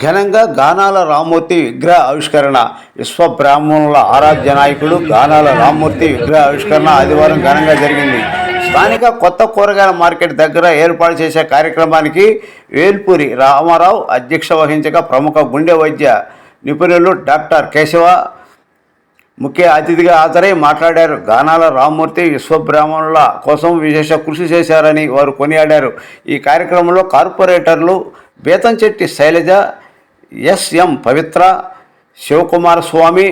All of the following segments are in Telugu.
ఘనంగా గానాల రామ్మూర్తి విగ్రహ ఆవిష్కరణ. విశ్వబ్రాహ్మణుల ఆరాధ్య నాయకుడు గానాల రామ్మూర్తి విగ్రహ ఆవిష్కరణ ఆదివారం ఘనంగా జరిగింది. స్థానిక కొత్త కూరగాయల మార్కెట్ దగ్గర ఏర్పాటు చేసే కార్యక్రమానికి వేల్పూరి రామారావు అధ్యక్షత వహించగా ప్రముఖ గుండె వైద్య నిపుణులు డాక్టర్ కేశవ ముఖ్య అతిథిగా హాజరై మాట్లాడారు. గానాల రామ్మూర్తి విశ్వబ్రాహ్మణుల కోసం విశేష కృషి చేశారని వారు కొనియాడారు. ఈ కార్యక్రమంలో కార్పొరేటర్లు బేతంచెట్టి శైలజ, ఎస్ఎం పవిత్ర, శివకుమార స్వామి,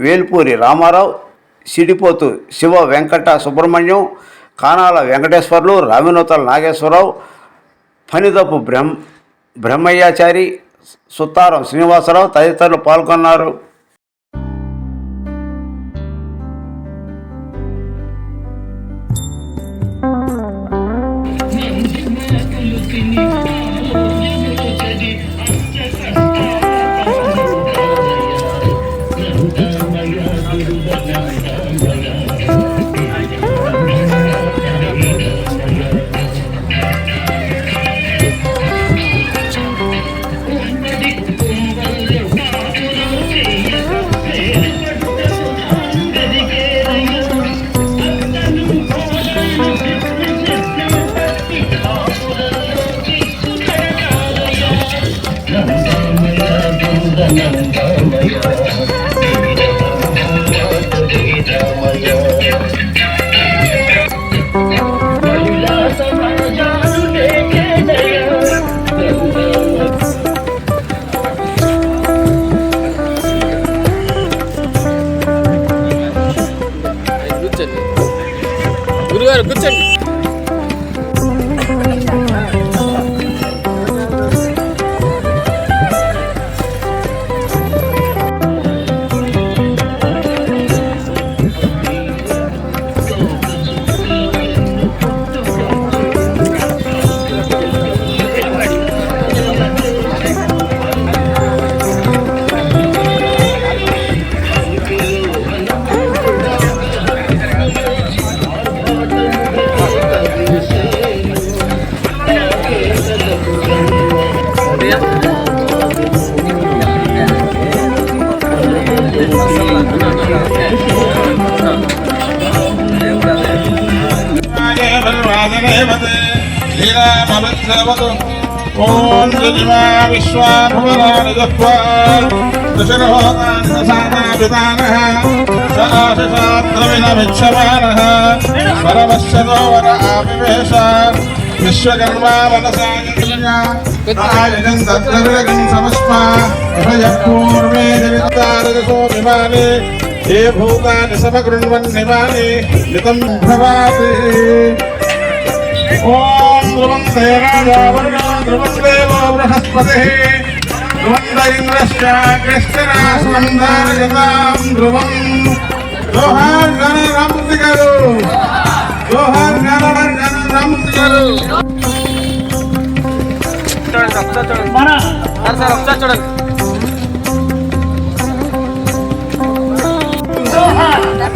వేల్పూరి రామారావు, సిడిపోతు శివ వెంకట సుబ్రహ్మణ్యం, కానాల వెంకటేశ్వర్లు, రామినూతల నాగేశ్వరరావు, ఫణిదపు బ్రహ్మయ్యాచారి, సుత్తారం శ్రీనివాసరావు తదితరులు పాల్గొన్నారు. గురుగారు కూర్చోండి. ఓం జజిమా విశ్వాభువనాని దత్వా దశరథోతాని దశానాభిమానః సదాశిషాద్రవినమిక్షమానః పరమశ్చదో వర ఆవివేశ విశ్వకర్మా మనసాయజ్ఞా నాయకం తద్రవిరగం సమస్మా పూర్వే జవితారజసో విమానే ఏ భూతాని సమగృణ్వన్నిమాని నితం భవాతి. ఓం ధ్రువం దేవాజావర్ణో ధ్రువం దేవో బృహస్పతిః ధ్రువం ఇంద్రశ్చాగ్రశ్చరాశనం ధారయతాం ధ్రువం. జోహార్ గానాల రామ్మూర్తి గారు, జోహార్ గానాల రామ్మూర్తి గారు.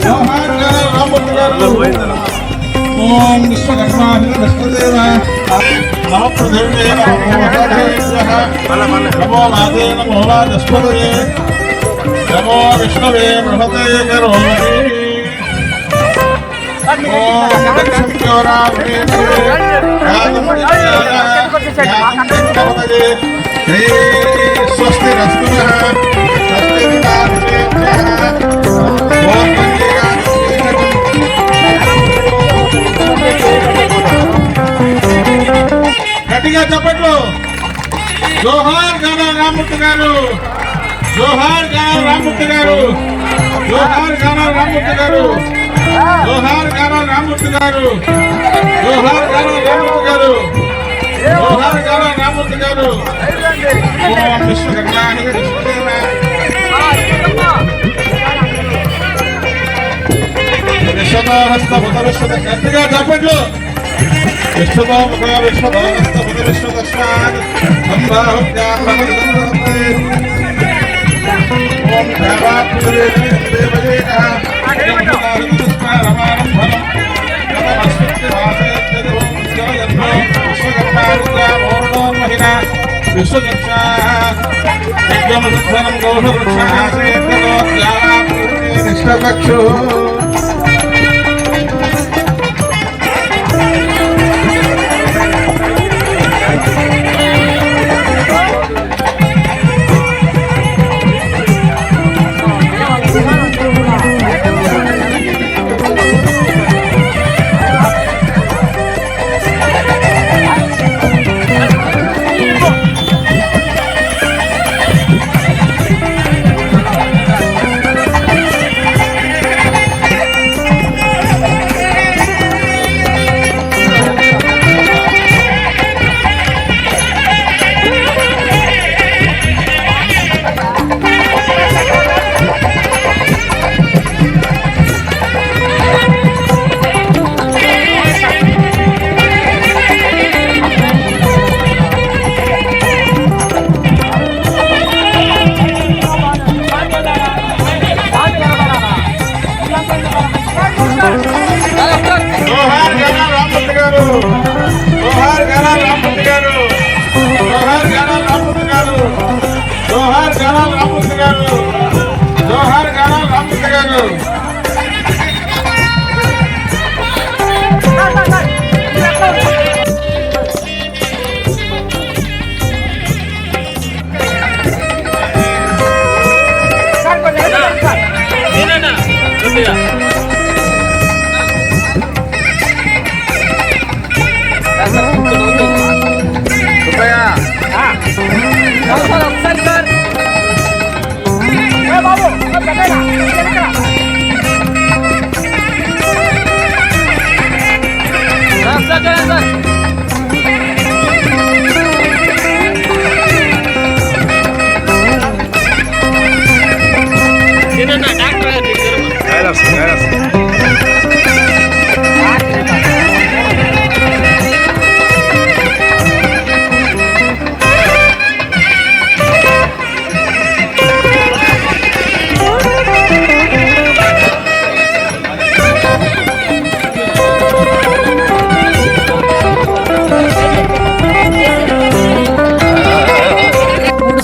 జోహార్ గానాల రామ్మూర్తి గారు. ఓం విశ్వకర్మా విష్ణుదేవ నమ పృథివ్యే నమో మాదే నమో వాచస్పతయే నమో విష్ణవే బృహతే కరోమి. ఓం దక్షిణ్యోరావృతే స్వస్తి రస్తు స్వస్తి గట్టిగా చెప్పట్లు. జోహార్ గానాల రామ్మూర్తి గారు, జోహార్ గానాల రామ్మూర్తి గారు, జోహార్ గానాల రామ్మూర్తి గారు, జోహార్ గానాల రామ్మూర్తి గారు, జోహార్ గానాల రామ్మూర్తి గారు, జోహార్ గానాల రామ్మూర్తి గారు. ఓం విశ్వకర్మా విశ్వదాహస్తముఖ విశ్వద. గట్టిగా చెప్పట్లు. విశ్వదోముఖ విశ్వదాహస్తముఖ విశ్వదశ్వాన్ సంభావ్యాం భగవద్గీతే. ఓం దేవాపురే దేవయేనః రమారం ఫలం నమస్కృత్య వాసేత్య ఓం జయత్ర విశ్వకర్మా విద్యా మోర్ణో మహినా విశ్వదక్షా ఉద్యమసుత్వరం గౌరవృక్షాశ్రయక్షు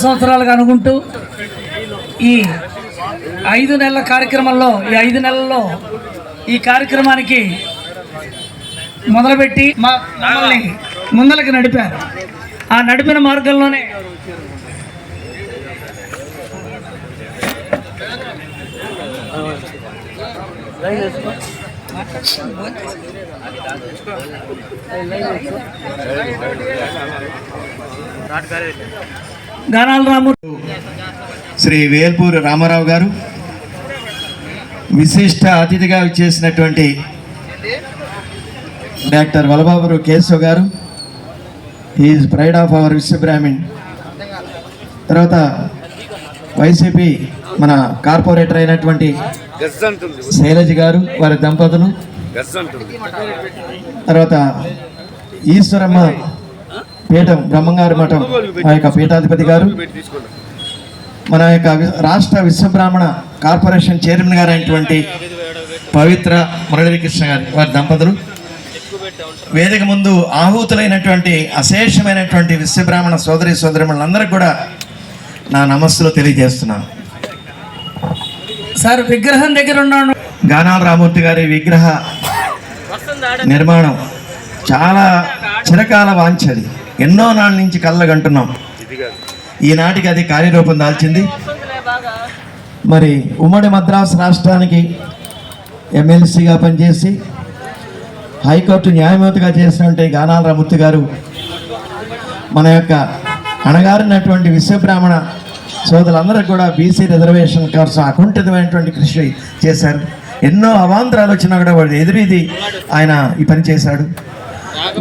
సంవత్సరాలుగా అనుకుంటూ ఈ 5 నెలల కార్యక్రమంలో ఈ 5 నెలల్లో ఈ కార్యక్రమానికి మొదలుపెట్టి మమ్మల్ని ముందలకి నడిపారు. ఆ నడిపిన మార్గంలోనే గానాల రాము శ్రీ వేల్పూరి రామారావు గారు, విశిష్ట అతిథిగా చేసినటువంటి డాక్టర్ వలబాబు కేశవ్ గారు, is pride of our Vishwabrahmin. తర్వాత వైసీపీ మన కార్పొరేటర్ అయినటువంటి శైలజ్ గారు, వారి దంపతులు. తర్వాత ఈశ్వరమ్మ పీఠం, బ్రహ్మంగారి మఠం ఆ యొక్క పీఠాధిపతి గారు, మన యొక్క రాష్ట్ర విశ్వబ్రాహ్మణ కార్పొరేషన్ చైర్మన్ గారు అయినటువంటి పవిత్ర మురళీకృష్ణ గారు, వారి దంపతులు. వేదిక ముందు ఆహూతులైనటువంటి అశేషమైనటువంటి విశ్వబ్రాహ్మణ సోదరి సోదరిమణులందరికీ కూడా నా నమస్సులు తెలియజేస్తున్నాను. సార్ విగ్రహం దగ్గర ఉన్నాను. గానాల రామూర్తి గారి విగ్రహ నిర్మాణం చాలా చిరకాల వాంఛది, ఎన్నో నాళ్ళ నుంచి కళ్ళగంటున్నాం. ఈనాటికి అది కార్యరూపం దాల్చింది. మరి ఉమ్మడి మద్రాసు రాష్ట్రానికి ఎమ్మెల్సీగా పనిచేసి హైకోర్టు న్యాయమూర్తిగా చేసినటువంటి గానాల రామూర్తి గారు మన యొక్క అణగారినటువంటి విశ్వబ్రాహ్మణ సోదరులందరూ కూడా బీసీ రిజర్వేషన్ కోసం అకుంఠితమైనటువంటి కృషి చేశారు. ఎన్నో అవాంతరాలు వచ్చినా కూడా వాడు ఎదురీది ఆయన ఈ పని చేశాడు.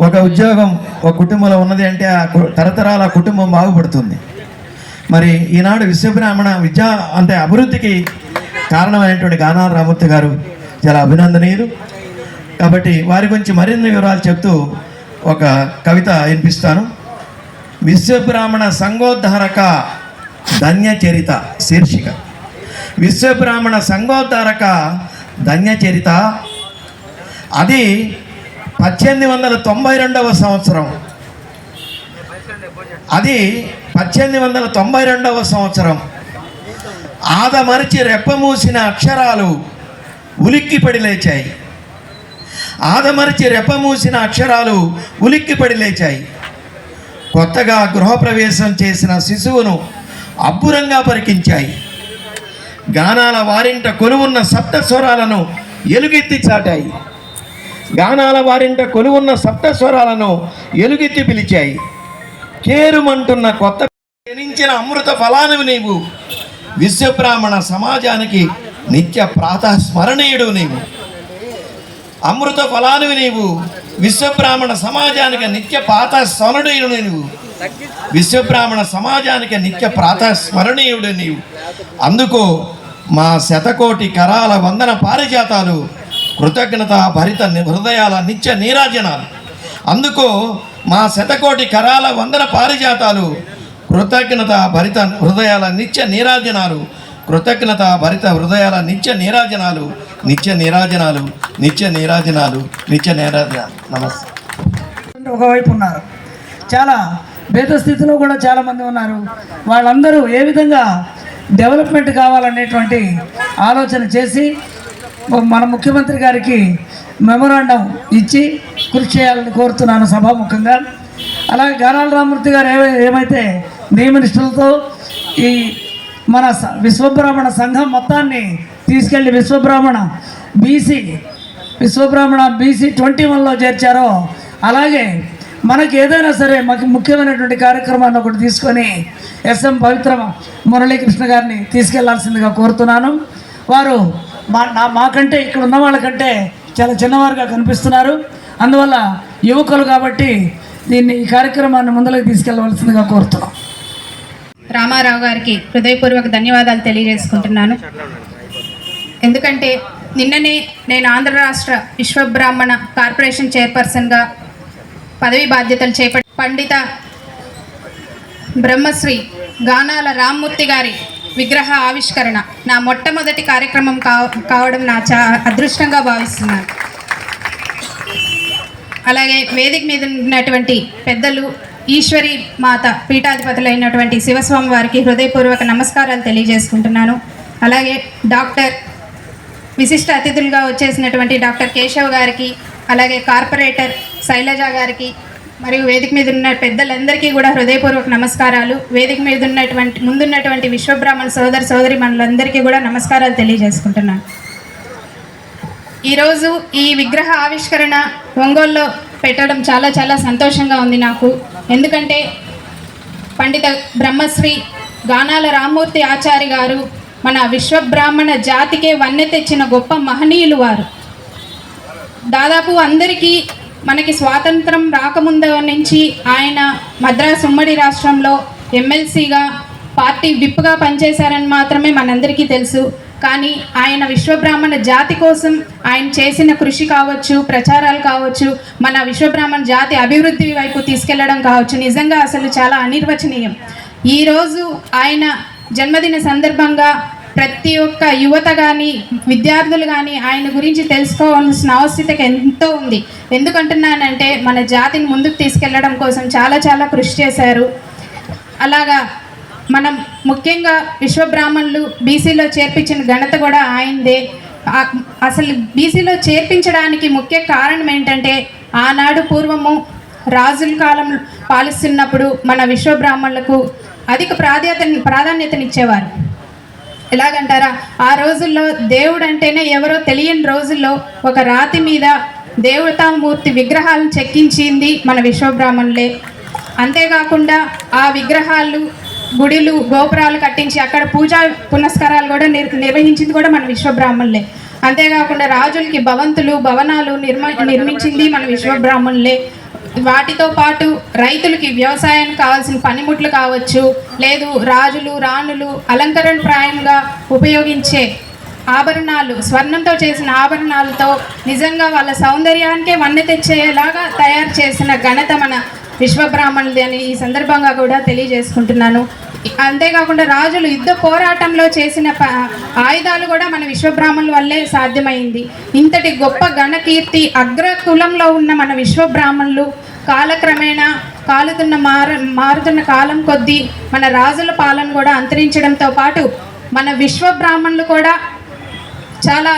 ఒక ఉద్యోగం ఒక కుటుంబంలో ఉన్నది అంటే ఆ తరతరాల కుటుంబం బాగుపడుతుంది. మరి ఈనాడు విశ్వబ్రాహ్మణ విద్యా అంటే అభివృద్ధికి కారణమైనటువంటి గానాల రామూర్తి గారు చాలా అభినందనీయులు. కాబట్టి వారి గురించి మరిన్ని వివరాలు చెప్తూ ఒక కవిత వినిపిస్తాను. విశ్వబ్రాహ్మణ సంఘోద్ధారక ధన్యచరిత శీర్షిక. విశ్వబ్రాహ్మణ సంఘోద్ధారక ధన్యచరిత. అది 1892వ సంవత్సరం అది 1892 సంవత్సరం. ఆదమరిచి రెప్పమూసిన అక్షరాలు ఉలిక్కిపడి లేచాయి. ఆదమరిచి రెప్పమూసిన అక్షరాలు ఉలిక్కిపడి లేచాయి. కొత్తగా గృహప్రవేశం చేసిన శిశువును అబ్బురంగా పరికించాయి. గానాల వారింట కొలువున్న సప్త స్వరాలను ఎలుగెత్తి చాటాయి. గానాల వారింట కొలువున్న సప్త స్వరాలను ఎలుగెత్తి పిలిచాయి. కేరుమంటున్న కొత్త జనించిన అమృత ఫలానివి నీవు, విశ్వబ్రాహ్మణ సమాజానికి నిత్య ప్రాతస్మరణీయుడు నీవు. అమృత ఫలానివి నీవు, విశ్వబ్రాహ్మణ సమాజానికి నిత్య ప్రాతస్మరణీయుడు నీవు. విశ్వబ్రాహ్మణ సమాజానికి నిత్య ప్రాతస్మరణీయుడు నీవు. అందుకో మా శతకోటి కరాల వందన పారిజాతాలు, కృతజ్ఞత భరిత హృదయాల నిత్య నీరాజనాలు. అందుకో మా శతకోటి కరాల వందన పారిజాతాలు, కృతజ్ఞత భరిత హృదయాల నిత్య నీరాజనాలు. కృతజ్ఞత భరిత హృదయాల నిత్య నీరాజనాలు, నిత్య నీరాజనాలు, నిత్య నీరాజనాలు, నిత్య నీరాజనాలు. నమస్తే. ఒకవైపు ఉన్నారు, చాలా భేద స్థితిలో కూడా చాలామంది ఉన్నారు. వాళ్ళందరూ ఏ విధంగా డెవలప్మెంట్ కావాలనేటువంటి ఆలోచన చేసి మన ముఖ్యమంత్రి గారికి మెమొరాండం ఇచ్చి కృషి చేయాలని కోరుతున్నాను సభాముఖంగా. అలాగే గానాల రామ్మూర్తి గారు ఏమైతే నియమనిష్టలతో ఈ మన విశ్వబ్రాహ్మణ సంఘం మొత్తాన్ని తీసుకెళ్ళి విశ్వబ్రాహ్మణ బీసీ 21లో చేర్చారో, అలాగే మనకి ఏదైనా సరే మాకు ముఖ్యమైనటువంటి కార్యక్రమాన్ని ఒకటి తీసుకొని ఎస్ఎం పవిత్ర మురళీకృష్ణ గారిని తీసుకెళ్లాల్సిందిగా కోరుతున్నాను. వారు మాకంటే ఇక్కడ ఉన్న వాళ్ళకంటే చాలా చిన్నవారుగా కనిపిస్తున్నారు. అందువల్ల యువకులు కాబట్టి ఈ కార్యక్రమాన్ని ముందుకు తీసుకెళ్లవలసిందిగా కోరుతున్నాం. రామారావు గారికి హృదయపూర్వక ధన్యవాదాలు తెలియజేసుకుంటున్నాను. ఎందుకంటే నిన్ననే నేను ఆంధ్ర రాష్ట్ర విశ్వబ్రాహ్మణ కార్పొరేషన్ చైర్పర్సన్గా పదవి బాధ్యతలు చేపట్టి పండిత బ్రహ్మశ్రీ గానాల రామ్మూర్తి గారి విగ్రహ ఆవిష్కరణ నా మొట్టమొదటి కార్యక్రమం కావడం నా అదృష్టంగా భావిస్తున్నాను. అలాగే వేదిక మీద ఉన్నటువంటి పెద్దలు, ఈశ్వరి మాత పీఠాధిపతులైనటువంటి శివస్వామి వారికి హృదయపూర్వక నమస్కారాలు తెలియజేసుకుంటున్నాను. అలాగే విశిష్ట అతిథులుగా వచ్చేసినటువంటి డాక్టర్ కేశవ్ గారికి, అలాగే కార్పొరేటర్ శైలజ గారికి, మరియు వేదిక మీద ఉన్న పెద్దలందరికీ కూడా హృదయపూర్వక నమస్కారాలు. వేదిక మీద ముందున్నటువంటి విశ్వబ్రాహ్మణ సోదరి మనులందరికీ కూడా నమస్కారాలు తెలియజేసుకుంటున్నాను. ఈరోజు ఈ విగ్రహ ఆవిష్కరణ ఒంగోలులో పెట్టడం చాలా చాలా సంతోషంగా ఉంది నాకు. ఎందుకంటే పండిత బ్రహ్మశ్రీ గానాల రామ్మూర్తి ఆచార్య గారు మన విశ్వబ్రాహ్మణ జాతికే వన్నె తెచ్చిన గొప్ప మహనీయులు వారు. దాదాపు అందరికీ మనకి స్వాతంత్రం రాకముందు నుంచి ఆయన మద్రాసు ఉమ్మడి రాష్ట్రంలో ఎమ్మెల్సీగా పార్టీ విప్గా పనిచేశారని మాత్రమే మనందరికీ తెలుసు. కానీ ఆయన విశ్వబ్రాహ్మణ జాతి కోసం ఆయన చేసిన కృషి కావచ్చు, ప్రచారాలు కావచ్చు, మన విశ్వబ్రాహ్మణ జాతి అభివృద్ధి వైపు తీసుకెళ్లడం కావచ్చు, నిజంగా అసలు చాలా అనిర్వచనీయం. ఈరోజు ఆయన జన్మదిన సందర్భంగా ప్రతి ఒక్క యువత కానీ విద్యార్థులు కానీ ఆయన గురించి తెలుసుకోవాల్సిన ఆవశ్యకత ఎంతో ఉంది. ఎందుకంటున్నానంటే మన జాతిని ముందుకు తీసుకెళ్లడం కోసం చాలా చాలా కృషి చేశారు. అలాగా మనం ముఖ్యంగా విశ్వబ్రాహ్మణులు బీసీలో చేర్పించిన ఘనత కూడా ఆయనదే. అసలు బీసీలో చేర్పించడానికి ముఖ్య కారణం ఏంటంటే ఆనాడు పూర్వము రాజుల కాలం పాలిస్తున్నప్పుడు మన విశ్వబ్రాహ్మణులకు అధిక ప్రాధాన్యతనిచ్చేవారు. ఎలాగంటారా, ఆ రోజుల్లో దేవుడు అంటేనే ఎవరో తెలియని రోజుల్లో ఒక రాతి మీద దేవతామూర్తి విగ్రహాలను చెక్కించింది మన విశ్వబ్రాహ్మణులే. అంతేకాకుండా ఆ విగ్రహాలు గుడిలు గోపురాలు కట్టించి అక్కడ పూజా పునస్కారాలు కూడా నిర్వహించింది కూడా మన విశ్వబ్రాహ్మణులే. అంతేకాకుండా రాజులకి భవనాలు నిర్మించింది మన విశ్వబ్రాహ్మణులే. వాటితో పాటు రైతులకి వ్యవసాయానికి కావాల్సిన పనిముట్లు కావచ్చు, లేదు రాజులు రాణులు అలంకరణ ప్రాయంగా ఉపయోగించే ఆభరణాలు, స్వర్ణంతో చేసిన ఆభరణాలతో నిజంగా వాళ్ళ సౌందర్యానికే వన్నె తెచ్చేలాగా తయారు చేసిన ఘనత మన విశ్వబ్రాహ్మణులది అని ఈ సందర్భంగా కూడా తెలియజేసుకుంటున్నాను. అంతేకాకుండా రాజులు యుద్ధ పోరాటంలో చేసిన ఆయుధాలు కూడా మన విశ్వబ్రాహ్మణుల వల్లే సాధ్యమైంది. ఇంతటి గొప్ప ఘనకీర్తి అగ్ర కులంలో ఉన్న మన విశ్వబ్రాహ్మణులు కాలక్రమేణా మారుతున్న కాలం కొద్దీ మన రాజుల పాలన కూడా అంతరించడంతో పాటు మన విశ్వ బ్రాహ్మణులు కూడా చాలా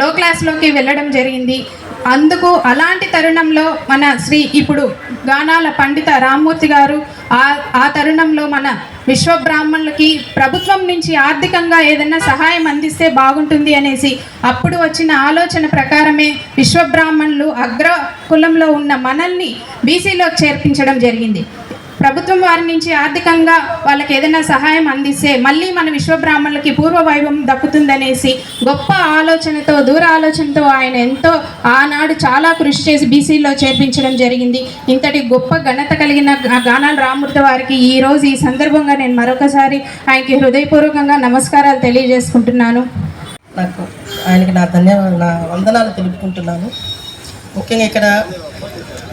లో క్లాస్లోకి వెళ్ళడం జరిగింది. అందుకు అలాంటి తరుణంలో మన ఇప్పుడు గానాల పండిత రామ్మూర్తి గారు ఆ తరుణంలో మన విశ్వ బ్రాహ్మణులకి ప్రభుత్వం నుంచి ఆర్థికంగా ఏదైనా సహాయం అందిస్తే బాగుంటుంది అనేసి అప్పుడు వచ్చిన ఆలోచన ప్రకారమే విశ్వ బ్రాహ్మణులు అగ్ర కులంలో ఉన్న మనల్ని బీసీలోకి చేర్పించడం జరిగింది. ప్రభుత్వం వారి నుంచి ఆర్థికంగా వాళ్ళకి ఏదైనా సహాయం అందిస్తే మళ్ళీ మన విశ్వ బ్రాహ్మణులకి పూర్వ వైభవం దక్కుతుందనేసి గొప్ప ఆలోచనతో దూర ఆలోచనతో ఆయన ఎంతో ఆనాడు చాలా కృషి చేసి బీసీలో చేర్పించడం జరిగింది. ఇంతటి గొప్ప ఘనత కలిగిన గానాల రామ్మూర్తి వారికి ఈరోజు ఈ సందర్భంగా నేను మరొకసారి ఆయనకి హృదయపూర్వకంగా నమస్కారాలు తెలియజేసుకుంటున్నాను. నాకు ఆయనకి నా వందనాలు తెలుపుకుంటున్నాను. ముఖ్యంగా ఇక్కడ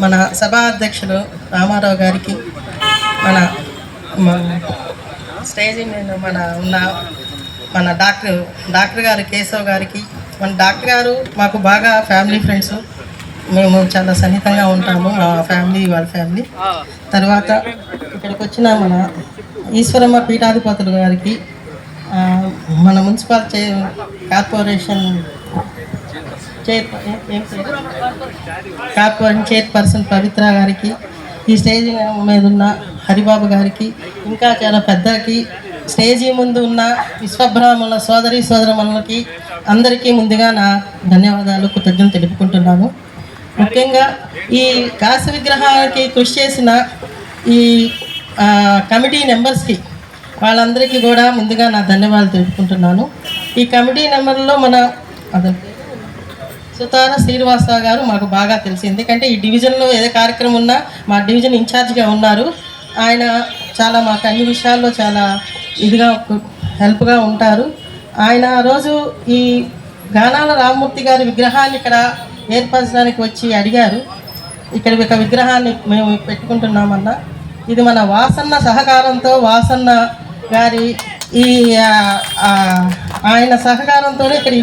మన సభా అధ్యక్షులు రామారావు గారికి, మన స్టేజ్ మీద మన డాక్టర్ గారు కేశవ్ గారికి, మన డాక్టర్ గారు మాకు బాగా ఫ్యామిలీ ఫ్రెండ్స్, మేము చాలా సన్నిహితంగా ఉంటాము, మా ఫ్యామిలీ వాళ్ళ ఫ్యామిలీ. తర్వాత ఇక్కడికి వచ్చిన మన ఈశ్వరమ్మ పీఠాధిపతులు గారికి, మన మున్సిపల్ కార్పొరేషన్ చైర్పర్సన్ పవిత్ర గారికి, ఈ స్టేజ్ మీద ఉన్న హరిబాబు గారికి, ఇంకా చాలా పెద్దకి స్టేజీ ముందు ఉన్న విశ్వబ్రాహ్మణుల సోదరమణులకి అందరికీ ముందుగా నా ధన్యవాదాలు, కృతజ్ఞతలు తెలుపుకుంటున్నాను. ముఖ్యంగా ఈ కాశ విగ్రహానికి కృషి చేసిన ఈ కమిటీ మెంబర్స్కి వాళ్ళందరికీ కూడా ముందుగా నా ధన్యవాదాలు తెలుపుకుంటున్నాను. ఈ కమిటీ మెంబర్లో మన సుతార శ్రీనివాసరావు గారు మాకు బాగా తెలిసి, ఎందుకంటే ఈ డివిజన్లో ఏదో కార్యక్రమం ఉన్నా మా డివిజన్ ఇన్ఛార్జ్గా ఉన్నారు. ఆయన చాలా మాకు అన్ని విషయాల్లో చాలా ఇదిగా హెల్ప్గా ఉంటారు. ఆయన రోజు ఈ గానాల రామ్మూర్తి గారి విగ్రహాన్ని ఇక్కడ ఏర్పరచడానికి వచ్చి అడిగారు, ఇక్కడ ఒక విగ్రహాన్ని మేము పెట్టుకుంటున్నామన్నా. ఇది మన వాసన్న సహకారంతో, వాసన్న గారి ఆయన సహకారంతోనే ఇక్కడ ఈ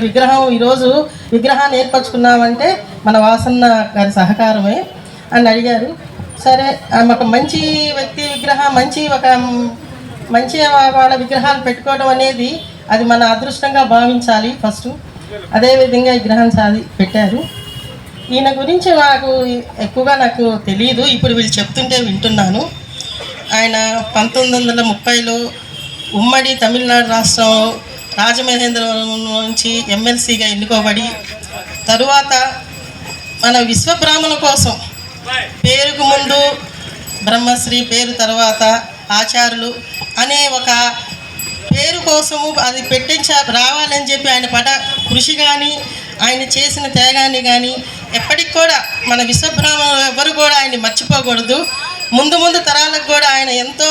ఈరోజు విగ్రహాన్ని ఏర్పరచుకున్నామంటే మన వాసన్న గారి సహకారమే అని అడిగారు. సరే, ఒక మంచి వ్యక్తి విగ్రహం, మంచి వాళ్ళ విగ్రహాలు పెట్టుకోవడం అనేది అది మన అదృష్టంగా భావించాలి ఫస్ట్. అదేవిధంగా విగ్రహాన్ని పెట్టారు. ఈయన గురించి ఎక్కువగా నాకు తెలియదు, ఇప్పుడు వీళ్ళు చెప్తుంటే వింటున్నాను. ఆయన 1930లో ఉమ్మడి తమిళనాడు రాష్ట్రం రాజమహేంద్రవరం నుంచి ఎమ్మెల్సీగా ఎన్నుకోబడి, తరువాత మన విశ్వబ్రాహ్మణుల కోసం పేరుకు ముందు బ్రహ్మశ్రీ, పేరు తర్వాత ఆచార్యులు అనే ఒక పేరు కోసము అది రావాలని చెప్పి ఆయన కృషి కానీ, ఆయన చేసిన త్యాగాన్ని కానీ ఎప్పటికి కూడా మన విశ్వబ్రాహ్మణులు ఎవరు కూడా ఆయన్ని మర్చిపోకూడదు. ముందు తరాలకు కూడా ఆయన ఎంతో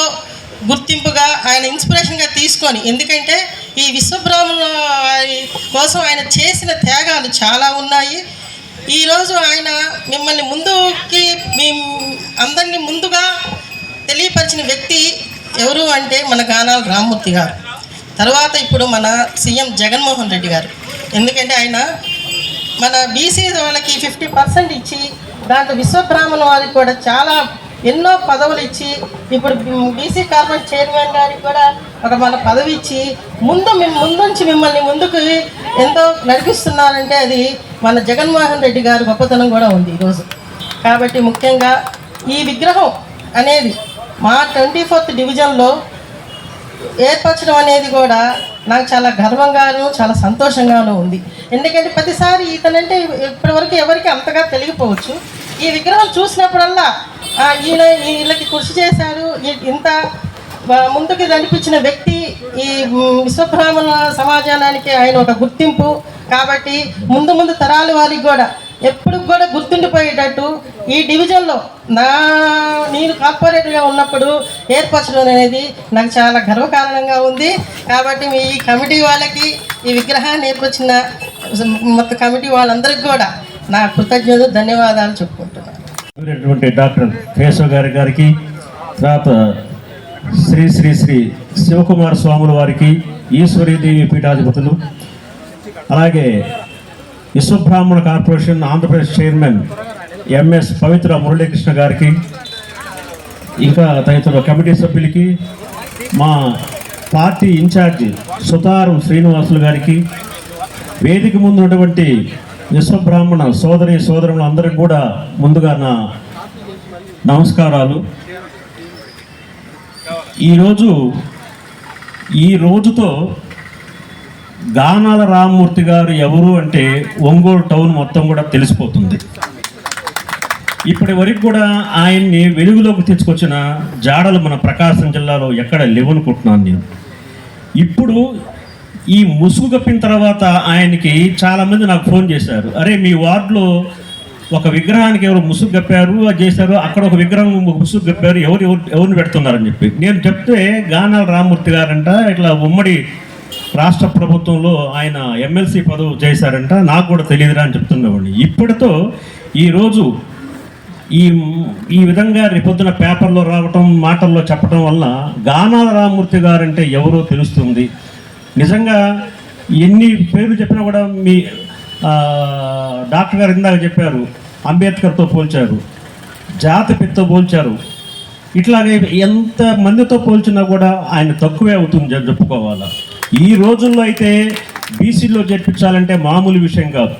గుర్తింపుగా, ఆయన ఇన్స్పిరేషన్గా తీసుకొని, ఎందుకంటే ఈ విశ్వబ్రాహ్మణుల కోసం ఆయన చేసిన త్యాగాలు చాలా ఉన్నాయి. ఈరోజు ఆయన మిమ్మల్ని అందరినీ ముందుగా తెలియపరిచిన వ్యక్తి ఎవరు అంటే మన గానాల రామ్మూర్తి గారు. తర్వాత ఇప్పుడు మన సీఎం జగన్మోహన్ రెడ్డి గారు. ఎందుకంటే ఆయన మన బీసీ వాళ్ళకి 50% ఇచ్చి, దాంట్లో విశ్వబ్రాహ్మణ వారికి కూడా చాలా ఎన్నో పదవులు ఇచ్చి, ఇప్పుడు బీసీ కార్పొరేషన్ చైర్మన్ గారికి కూడా ఒక మన పదవి ఇచ్చి ముందుంచి మిమ్మల్ని ముందుకు ఎంతో నడిపిస్తున్నారంటే అది మన జగన్మోహన్ రెడ్డి గారి గొప్పతనం కూడా ఉంది ఈరోజు. కాబట్టి ముఖ్యంగా ఈ విగ్రహం అనేది మా 24th డివిజన్లో ఏర్పరచడం అనేది కూడా నాకు చాలా గర్వంగాను చాలా సంతోషంగానూ ఉంది. ఎందుకంటే ప్రతిసారి ఇతనంటే ఇప్పటివరకు ఎవరికి అంతగా తెలియకపోవచ్చు. ఈ విగ్రహం చూసినప్పుడల్లా వీళ్ళకి కృషి చేశారు, ఇంత ముందుకు నడిపించిన వ్యక్తి ఈ విశ్వబ్రాహ్మణ సమాజానికి ఆయన ఒక గుర్తింపు. కాబట్టి ముందు తరాల వారికి కూడా ఎప్పుడు కూడా గుర్తుండిపోయేటట్టు ఈ డివిజన్లో నేను కార్పొరేటర్గా ఉన్నప్పుడు ఏర్పరచడం అనేది నాకు చాలా గర్వకారణంగా ఉంది. కాబట్టి ఈ కమిటీ వాళ్ళకి, ఈ విగ్రహాన్ని ఏర్పరిచిన మొత్తం కమిటీ వాళ్ళందరికీ కూడా నా కృతజ్ఞతలు, ధన్యవాదాలు చెప్పుకుంటున్నాను. డాక్టర్ కేశవ్ గారికి, తర్వాత శ్రీ శ్రీ శ్రీ శివకుమార స్వాముల వారికి, ఈశ్వరీదేవి పీఠాధిపతులు, అలాగే Vishwabrahmana corporation Andhra Pradesh chairman MS Pavitra Muralikrishna గారికి, ఇంకా తదితర కమిటీ సభ్యులకి, మా పార్టీ ఇన్ఛార్జి సుతారం శ్రీనివాసులు గారికి, వేదిక ముందు ఉన్నటువంటి విశ్వబ్రాహ్మణ సోదరి సోదరులు అందరికి కూడా ముందుగా నా నమస్కారాలు. ఈ రోజుతో గానాల రామ్మూర్తి గారు ఎవరు అంటే ఒంగోలు టౌన్ మొత్తం కూడా తెలిసిపోతుంది. ఇప్పటి వరకు కూడా ఆయన్ని వెలుగులోకి తెచ్చుకొచ్చిన జాడలు మన ప్రకాశం జిల్లాలో ఎక్కడ లేవనుకుంటున్నాను నేను. ఇప్పుడు ఈ ముసుగు కప్పిన తర్వాత ఆయనకి చాలామంది నాకు ఫోన్ చేశారు, అరే మీ వార్డులో ఒక విగ్రహానికి ఎవరు ముసుగు కప్పారు, అది చేశారు, అక్కడ ఒక విగ్రహం ముసుగు కప్పారు, ఎవరిని పెడుతున్నారని చెప్పి. నేను చెప్తే గానాల రామ్మూర్తి గారంట ఇట్లా ఉమ్మడి రాష్ట్ర ప్రభుత్వంలో ఆయన ఎమ్మెల్సీ పదవి చేశారంట, నాకు కూడా తెలియదురా అని చెప్తున్నవాడిని. ఇప్పటితో ఈరోజు ఈ విధంగా రేపొద్దున పేపర్లో రావటం, మాటల్లో చెప్పడం వల్ల గానాల రామ్మూర్తి గారంటే ఎవరో తెలుస్తుంది. నిజంగా ఎన్ని పేర్లు చెప్పినా కూడా మీ డాక్టర్ గారు ఇందాక చెప్పారు, అంబేద్కర్తో పోల్చారు, జాతిపితతో పోల్చారు. ఇట్లాగే ఎంత మందితో పోల్చినా కూడా ఆయన తక్కువే అవుతుంది చెప్పుకోవాలా. ఈ రోజుల్లో అయితే బీసీలో చేర్పించాలంటే మామూలు విషయం కాదు.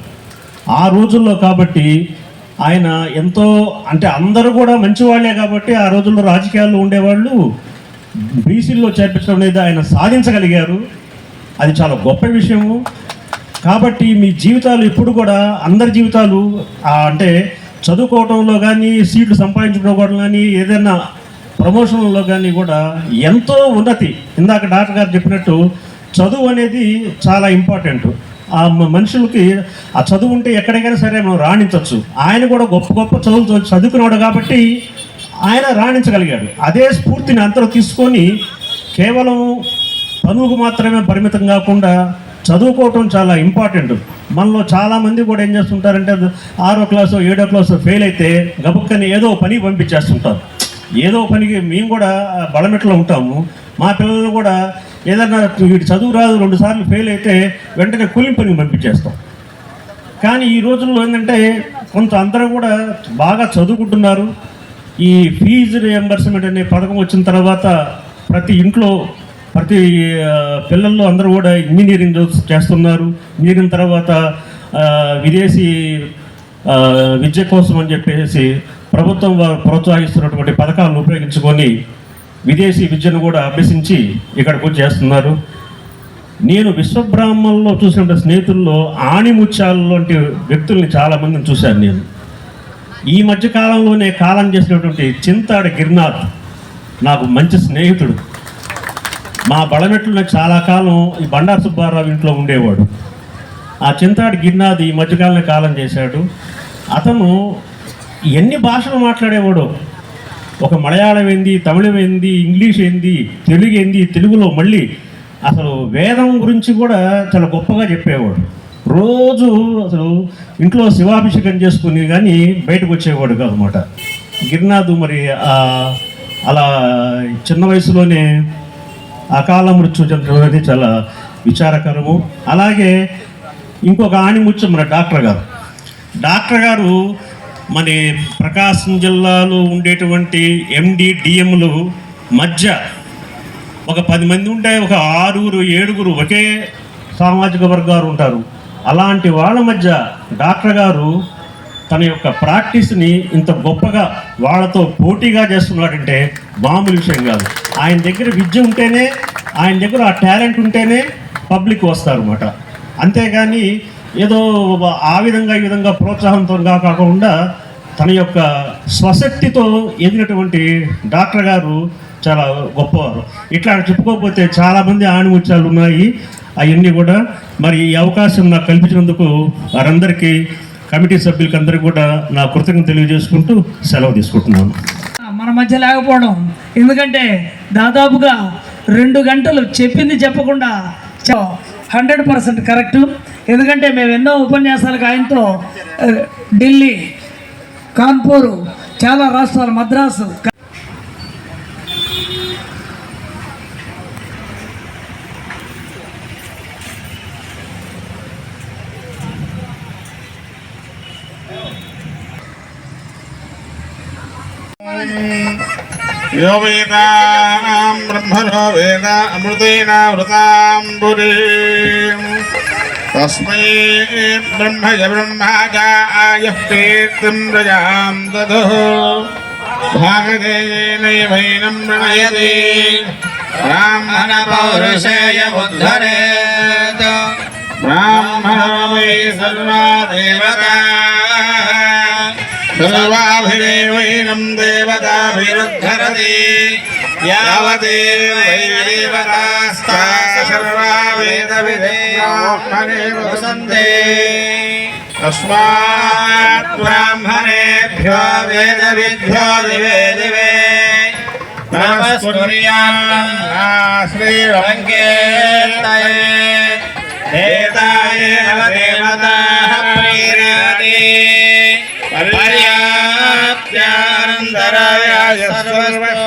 ఆ రోజుల్లో కాబట్టి ఆయన ఎంతో, అంటే అందరూ కూడా మంచివాళ్లే కాబట్టి ఆ రోజుల్లో రాజకీయాల్లో ఉండేవాళ్ళు బీసీల్లో చేర్పించడం అనేది ఆయన సాధించగలిగారు. అది చాలా గొప్ప విషయము. కాబట్టి మీ జీవితాలు ఇప్పుడు కూడా అందరి జీవితాలు అంటే చదువుకోవడంలో కానీ, సీట్లు సంపాదించుకోవడం కానీ, ఏదైనా ప్రమోషన్లో కానీ కూడా ఎంతో ఉన్నతి. ఇందాక డాక్టర్ గారు చెప్పినట్టు చదువు అనేది చాలా ఇంపార్టెంట్. ఆ మనుషులకి ఆ చదువు ఉంటే ఎక్కడికైనా సరే మనం రాణించవచ్చు. ఆయన కూడా గొప్ప గొప్ప చదువుకున్నాడు కాబట్టి ఆయన రాణించగలిగాడు. అదే స్ఫూర్తిని అందరూ తీసుకొని కేవలం పనులకు మాత్రమే పరిమితం కాకుండా చదువుకోవటం చాలా ఇంపార్టెంట్. మనలో చాలామంది కూడా ఏం చేస్తుంటారంటే 6వ క్లాసు 7వ క్లాసు ఫెయిల్ అయితే గబుక్కని ఏదో పని పంపించేస్తుంటారు. ఏదో పనికి మేము కూడా బలమెట్లో ఉంటాము. మా పిల్లలు కూడా ఏదన్నా వీటి చదువు రాదు 2 సార్లు ఫెయిల్ అయితే వెంటనే కూలి పనికి పంపించేస్తాం. కానీ ఈ రోజుల్లో ఏంటంటే కొంత అందరూ కూడా బాగా చదువుకుంటున్నారు. ఈ ఫీజు రియంబర్స్మెంట్ అనే పథకం వచ్చిన తర్వాత ప్రతి ఇంట్లో ప్రతి పిల్లల్లో అందరూ కూడా ఇంజనీరింగ్ చేస్తున్నారు. ఇంజనీరింగ్ తర్వాత విదేశీ విద్య కోసం అని చెప్పేసి ప్రభుత్వం వారు ప్రోత్సహిస్తున్నటువంటి పథకాలను ఉపయోగించుకొని విదేశీ విద్యను కూడా అభ్యసించి ఇక్కడికి వచ్చి చేస్తున్నారు. నేను విశ్వబ్రాహ్మణంలో చూసిన స్నేహితుల్లో ఆణిముత్యాల లాంటి వ్యక్తుల్ని చాలామందిని చూశాను. నేను ఈ మధ్యకాలంలోనే కాలం చేసినటువంటి చింతాడ గిరినాథ్ నాకు మంచి స్నేహితుడు. మా బళమెట్లో చాలా కాలం ఈ బండారు సుబ్బారావు ఇంట్లో ఉండేవాడు. ఆ చింతాడు గిరినాథ్ ఈ మధ్యకాలంలో కాలం చేశాడు. అతను ఎన్ని భాషలు మాట్లాడేవాడు. ఒక మలయాళం ఏంది, తమిళం ఏంది, ఇంగ్లీష్ ఏంది, తెలుగు ఏంది, తెలుగులో మళ్ళీ అసలు వేదం గురించి కూడా చాలా గొప్పగా చెప్పేవాడు. రోజు అసలు ఇంట్లో శివాభిషేకం చేసుకుని కానీ బయటకు వచ్చేవాడు కాదనమాట గిరినాథ్. మరి అలా చిన్న వయసులోనే అకాల మృత్యు చెందడం అనేది చాలా విచారకరము. అలాగే ఇంకొక ఆణిముత్యం మన డాక్టర్ గారు మన ప్రకాశం జిల్లాలో ఉండేటువంటి ఎండి డిఎంలు మధ్య ఒక 10 మంది ఉంటే ఒక 6-7 ఒకే సామాజిక వర్గాలు ఉంటారు. అలాంటి వాళ్ళ మధ్య డాక్టర్ గారు తన యొక్క ప్రాక్టీస్ని ఇంత గొప్పగా వాళ్ళతో పోటీగా చేస్తున్నాడంటే మామూలు విషయం కాదు. ఆయన దగ్గర విద్య ఉంటేనే, ఆయన దగ్గర ఆ టాలెంట్ ఉంటేనే పబ్లిక్ వస్తారన్నమాట. అంతేగాని ఏదో ఆ విధంగా ఈ విధంగా ప్రోత్సాహంతో కాకుండా తన యొక్క స్వశక్తితో ఎదిగినటువంటి డాక్టర్ గారు చాలా గొప్పవారు. ఇట్లా చెప్పుకోకపోతే చాలామంది ఆణిముత్యాలు ఉన్నాయి. అవన్నీ కూడా మరి ఈ అవకాశం నాకు కల్పించినందుకు వారందరికీ, కమిటీ సభ్యులకి అందరికీ కూడా నా కృతజ్ఞతలు తెలియజేసుకుంటూ సెలవు తీసుకుంటున్నాను. మన మధ్య లేకపోవడం, ఎందుకంటే దాదాపుగా 2 గంటలు చెప్పింది చెప్పకుండా 100% కరెక్టు. ఎందుకంటే మేము ఎన్నో ఉపన్యాసాలకు ఆయనతో ఢిల్లీ, కాన్పూరు, చాలా రాష్ట్రాలు, మద్రాసు. यो वेदानां ब्रह्मणो वेद अमृतेनावृतां पुरीम् तस्मै ब्रह्मज ब्रह्माजायः कीर्तिं प्रजां ददुः भागधेयेनैवैनं प्रणयति ब्राह्मणपौरुषेय उद्धरेत् ब्राह्मणो वै सर्वा देवता सर्वाभिदेवैनं देवताभिरुद्धरति यावदेव देवतास्ता सर्वा वेदविदेवब्राह्मणे वसन्ते तस्मात् ब्राह्मणेभ्यो वेदविद्भ्यो दिवे दिवे नमस्कुर्याम् श्रीरङ्केतये देताय देवताः प्रीणाति पर्याप्त्यानन्तराय सर्वस्वं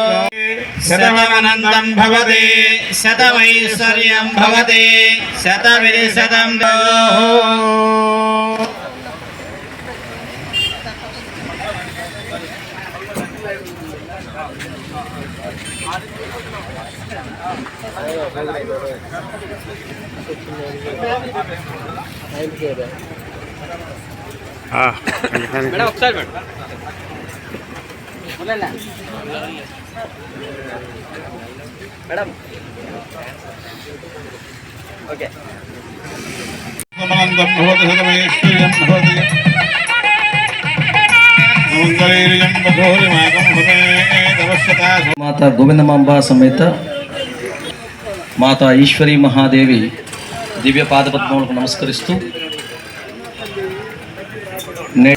शतमनन्तं भवति शतमैश्वर्यं भवति शतविंशतं మేడం ఒకసారి మేడం మేడం ఓకే शतमनन्तं भवति शतमैश्वर्यं भवति मंगलैर्यं वधूरिमागं भवेदवश्यता माता गोविंदमांबा समेत माता ఈశ్వరీ మహాదేవి దివ్య పాదపద్మములకు నమస్కరిస్తూ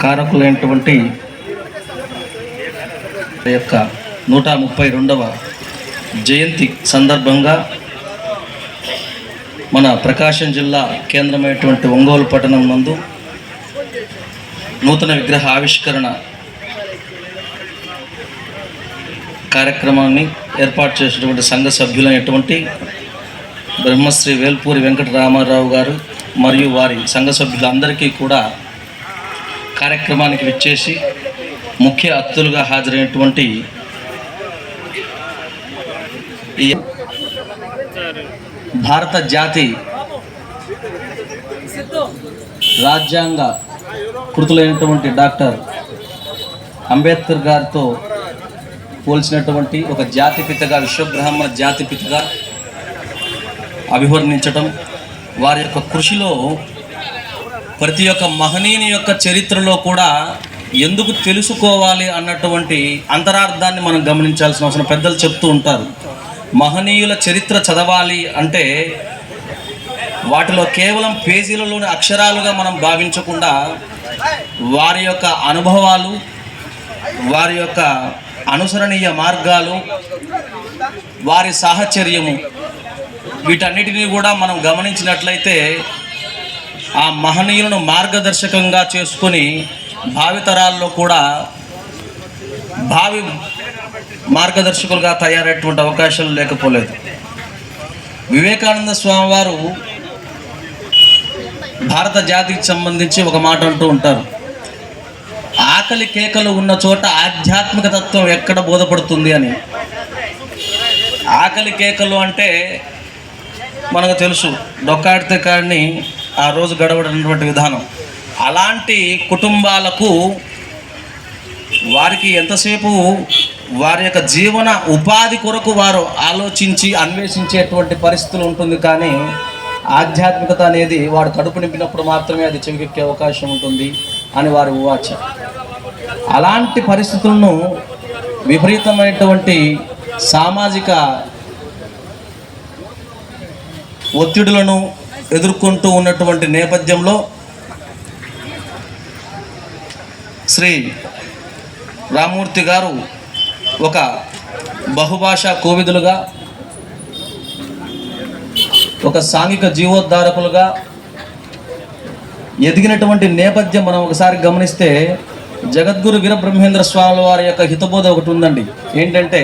కారకులైనటువంటి యొక్క 132వ జయంతి సందర్భంగా మన ప్రకాశం జిల్లా కేంద్రమైనటువంటి ఒంగోలు పట్టణం నందు నూతన విగ్రహ ఆవిష్కరణ కార్యక్రమాన్ని ఏర్పాటు చేసినటువంటి సంఘ సభ్యులైనటువంటి బ్రహ్మశ్రీ వేల్పూరి వెంకట రామారావు గారు మరియు వారి సంఘ సభ్యులందరికీ కూడా కార్యక్రమానికి విచ్చేసి ముఖ్య అతిథులుగా హాజరైనటువంటి ఈ భారత జాతి రాజ్యాంగ కృతులైనటువంటి డాక్టర్ అంబేద్కర్ గారితో పోల్చినటువంటి ఒక జాతిపితగా విశ్వబ్రాహ్మణ జాతిపితగా అభివర్ణించటం వారి యొక్క కృషిలో ప్రతి ఒక్క మహనీయుని యొక్క చరిత్రలో కూడా ఎందుకు తెలుసుకోవాలి అన్నటువంటి అంతరార్థాన్ని మనం గమనించాల్సిన అవసరం. పెద్దలు చెప్తూ ఉంటారు, మహనీయుల చరిత్ర చదవాలి అంటే వాటిలో కేవలం పేజీలలోని అక్షరాలుగా మనం భావించకుండా వారి యొక్క అనుభవాలు, వారి యొక్క అనుసరణీయ మార్గాలు, వారి సాహచర్యము, వీటన్నిటినీ కూడా మనం గమనించినట్లయితే ఆ మహనీయులను మార్గదర్శకంగా చేసుకొని భావితరాల్లో కూడా భావి మార్గదర్శకులుగా తయారయ్యేటువంటి అవకాశాలు లేకపోలేదు. వివేకానంద స్వామి వారు భారత జాతికి సంబంధించి ఒక మాట అంటూ ఉంటారు, ఆకలి కేకలు ఉన్న చోట ఆధ్యాత్మిక తత్వం ఎక్కడ బోధపడుతుంది అని. ఆకలి కేకలు అంటే మనకు తెలుసు, డొక్కాడితే కాడిని ఆ రోజు గడవడనటువంటి విధానం. అలాంటి కుటుంబాలకు వారికి ఎంతసేపు వారి యొక్క జీవన ఉపాధి కొరకు వారు ఆలోచించి అన్వేషించేటువంటి పరిస్థితులు ఉంటుంది. కానీ ఆధ్యాత్మికత అనేది వాడు కడుపు నింపినప్పుడు మాత్రమే అది చెవికెక్కే అవకాశం ఉంటుంది అని వారి ఉవాచ. అలాంటి పరిస్థితులను, విపరీతమైనటువంటి సామాజిక ఒత్తిడులను ఎదుర్కొంటూ ఉన్నటువంటి నేపథ్యంలో శ్రీ రామూర్తి గారు ఒక బహుభాషా కోవిదులుగా, ఒక సాంఘిక జీవోద్ధారకులుగా ఎదిగినటువంటి నేపథ్యం మనం ఒకసారి గమనిస్తే జగద్గురు వీరబ్రహ్మేంద్ర స్వామి వారి యొక్క హితబోధ ఒకటి ఉందండి. ఏంటంటే,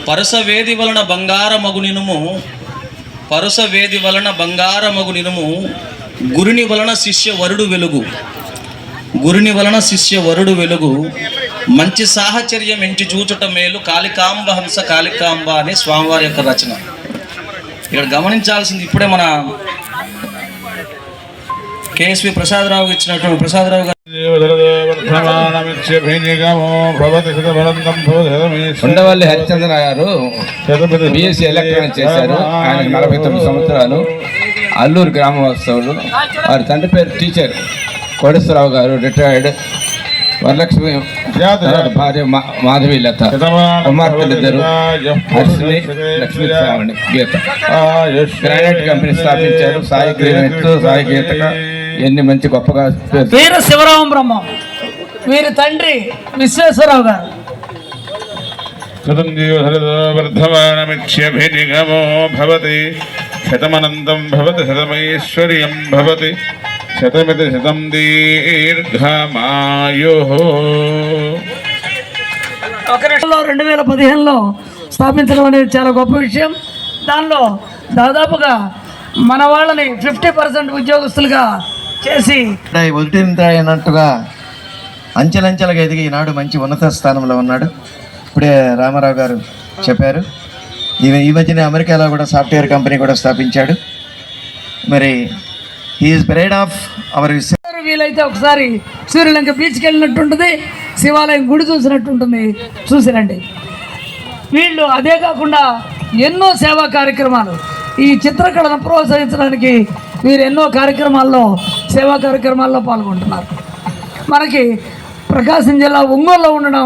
పరుసవేది వలన బంగారమగునినుము, పరుసవేది వలన బంగారమగునినుము, గురుని వలన శిష్య వరుడు వెలుగు, గురుని వలన శిష్య వరుడు వెలుగు, మంచి సాహచర్యం ఎంచి చూచుట మేలు కాళికాంబ హంస కాళికాంబ అనే స్వామివారి యొక్క రచన. ఇక్కడ గమనించాల్సింది ఇప్పుడే మన కేఎస్వి ప్రసాదరావు ఇచ్చినటువంటి ప్రసాదరావు గారు ఉండవల్లి హరిచంద్ర గారు బిఎస్సీ ఎలక్ట్రానిక్స్ చేశారు. ఆయనకు 49 సంవత్సరాలు. అల్లూరు గ్రామవాస్తవులు. వారి తండ్రి పేరు టీచర్ కోటేశ్వరరావు గారు, రిటైర్డ్. వరలక్ష్మి భార్య మాధవి లత, కుమార్తెలిద్దరు హర్షిని, లక్ష్మీ శ్రావణి, గీత. గ్రానైట్ కంపెనీ స్థాపించారు. సాయి గ్రానైట్, సాయి గీతక ఎన్ని మంచి గొప్పగా. వీర శివరామ బ్రహ్మం వీరి తండ్రి విశ్వేశ్వరరావు గారు. వర్ధమానమిత్యభినిగమో భవతి శతమనంతం భవతి శతమైశ్వర్యం భవతి శతమితి శతం దీర్ఘమాయుః. 2015లో స్థాపించడం అనేది చాలా గొప్ప విషయం. దానిలో దాదాపుగా మన వాళ్ళని 50% ఉద్యోగస్తులుగా చేసి అన్నట్టుగా అంచెలంచెలుగా ఎదిగి ఈనాడు మంచి ఉన్నత స్థానంలో ఉన్నాడు. ఇప్పుడే రామారావు గారు చెప్పారు. ఈ మధ్యనే అమెరికాలో కూడా సాఫ్ట్వేర్ కంపెనీ కూడా స్థాపించాడు. మరి హీఈస్ ప్రైడ్ ఆఫ్ అవర్. వీలైతే ఒకసారి సూర్యలంక బీచ్కి వెళ్ళినట్టు ఉంటుంది, శివాలయం గుడి చూసినట్టు ఉంటుంది, చూసిరండి. వీళ్ళు అదే కాకుండా ఎన్నో సేవా కార్యక్రమాలు, ఈ చిత్రకళను ప్రోత్సహించడానికి వీరు ఎన్నో కార్యక్రమాల్లో, సేవా కార్యక్రమాల్లో పాల్గొంటున్నారు. మనకి ప్రకాశం జిల్లా ఒంగోలులో ఉండడం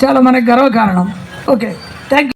చాలా మనకి గర్వకారణం. Okay, thank you.